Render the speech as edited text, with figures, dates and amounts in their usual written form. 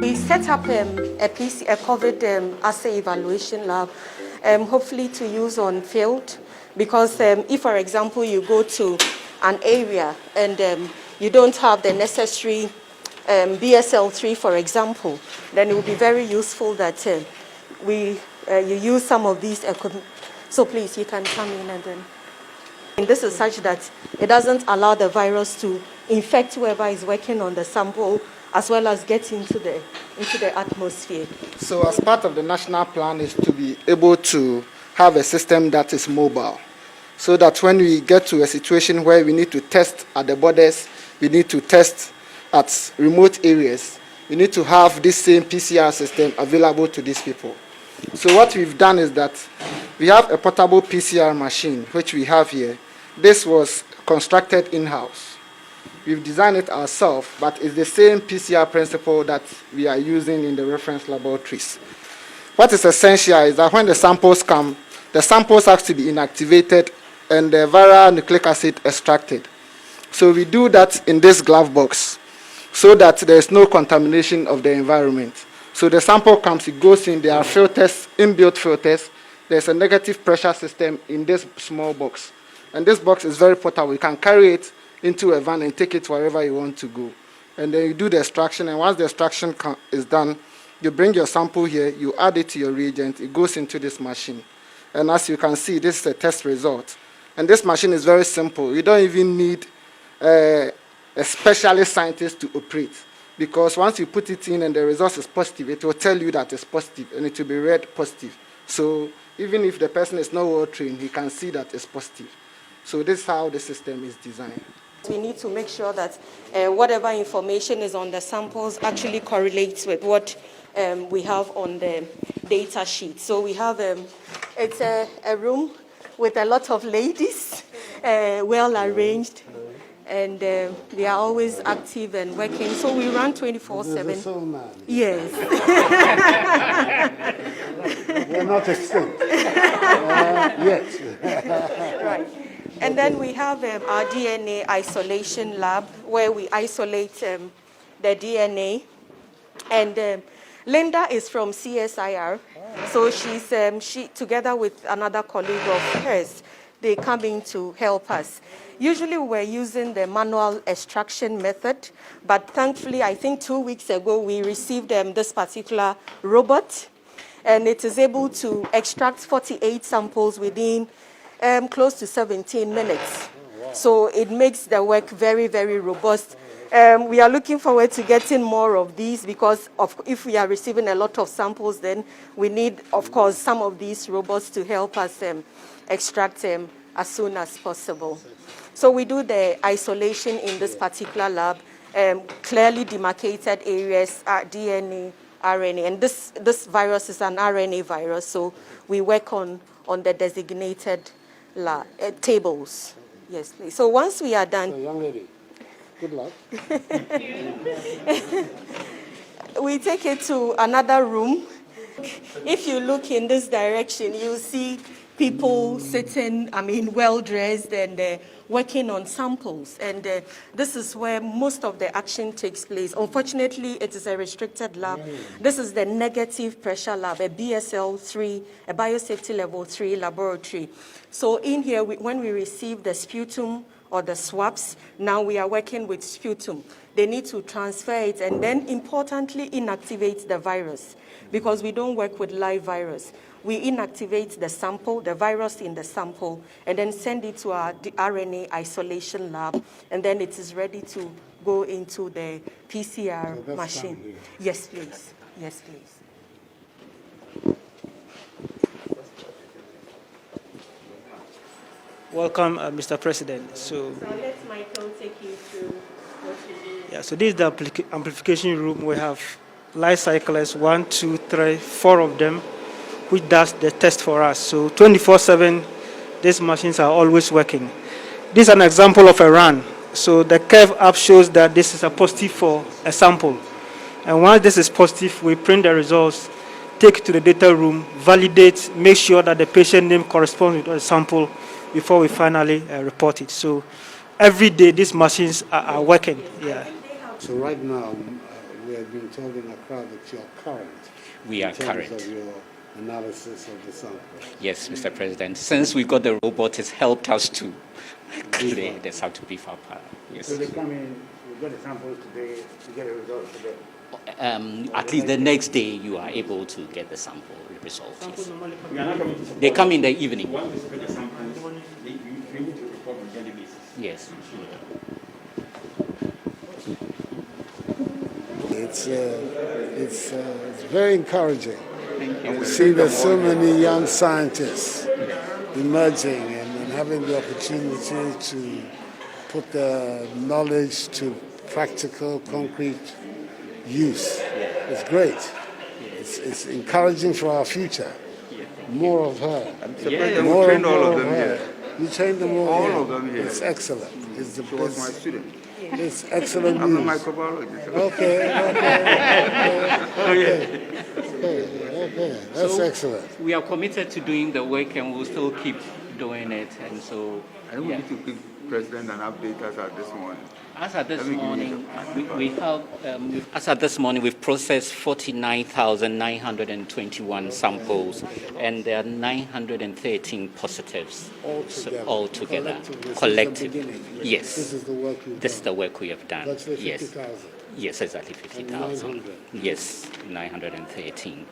We set up a COVID assay evaluation lab, hopefully to use on field, because if, for example, you go to an area and you don't have the necessary BSL-3, for example, then it would be very useful that you use some of these equipment. So please, you can come in and then. And this is such that it doesn't allow the virus to infect whoever is working on the sample, as well as get into the atmosphere. So as part of the national plan is to be able to have a system that is mobile, so that when we get to a situation where we need to test at the borders, we need to test at remote areas, we need to have this same PCR system available to these people. So what we've done is that we have a portable PCR machine, which we have here. This was constructed in-house. We've designed it ourselves, but it's the same PCR principle that we are using in the reference laboratories. What is essential is that when the samples come, the samples have to be inactivated and the viral nucleic acid extracted. So we do that in this glove box so that there is no contamination of the environment. So the sample comes, it goes in, there are filters, inbuilt filters. There's a negative pressure system in this small box. And this box is very portable. You can carry it into a van and take it wherever you want to go. And then you do the extraction, and once the extraction is done, you bring your sample here, you add it to your reagent, it goes into this machine. And as you can see, this is a test result. And this machine is very simple. You don't even need a specialist scientist to operate, because once you put it in and the result is positive, it will tell you that it's positive, and it will be read positive. So even if the person is not well trained, he can see that it's positive. So this is how the system is designed. We need to make sure that whatever information is on the samples actually correlates with what we have on the data sheet. So we have, it's a room with a lot of ladies, well arranged, and they are always active and working. So we run 24/7. Yes. We're not extinct yet. Right. And then we have our DNA isolation lab, where we isolate the DNA. And Linda is from CSIR, so she together with another colleague of hers, they come in to help us. Usually we're using the manual extraction method, but thankfully, I think 2 weeks ago, we received this particular robot, and it is able to extract 48 samples within close to 17 minutes. Oh, wow. So it makes the work very, very robust. We are looking forward to getting more of these, because if we are receiving a lot of samples, then we need, of course, some of these robots to help us extract them as soon as possible. So we do the isolation in this particular lab, clearly demarcated areas, DNA, RNA, and this virus is an RNA virus, so we work on the designated tables. Yes, please. So once we are done... So, young lady, good luck. We take it to another room. If you look in this direction, you'll see people sitting, well-dressed and working on samples. And this is where most of the action takes place. Unfortunately, it is a restricted lab. This is the negative pressure lab, a BSL-3, a biosafety level 3 laboratory. So in here, when we receive the sputum or the swabs, now we are working with sputum. They need to transfer it and then, importantly, inactivate the virus, because we don't work with live virus. We inactivate the sample, the virus in the sample, and then send it to our RNA isolation lab, and then it is ready to go into the PCR machine. Yes, please. Yes, please. Welcome, Mr. President. So let Michael take you through what we do. Yeah, so this is the amplification room. We have light cyclers, 1, 2, 3, 4 of them, which does the test for us. So 24/7, these machines are always working. This is an example of a run. So the curve up shows that this is a positive for a sample. And once this is positive, we print the results, take it to the data room, validate, make sure that the patient name corresponds with the sample before we finally report it. So every day these machines are working. Yeah. So right now, we have been told in Accra that you're current. We are in terms current. of your analysis of the sample. Yes, Mr. President. Since we got the robot, it's helped us to clear the sample to beef up. Yes. So they come in, you get the samples today, you get the results today. At least the next day, you are able to get the sample results. Yes. They come in the evening. Yes. It's very encouraging. You see there's so many young scientists emerging and having the opportunity to put their knowledge to practical, concrete use. It's great. It's encouraging for our future. More of her. Yeah, we trained all of them here. You trained them all? All here? of them here. It's excellent. It's the She was my best. student. It's excellent I'm a news. microbiologist. Okay. That's So, excellent. We are committed to doing the work and we'll still keep doing it. And so, I think we need to give President an update as at this morning. as at this Let me give you morning, the- we have, as at this morning, we've processed 49,921 samples, and there are 913 positives. Altogether. Collectively. This is the Collectively. beginning. Yes. This is the work you've This is done. the work we have done. That's the Yes. 50,000. Yes, exactly 50,000. 900. Yes, 913.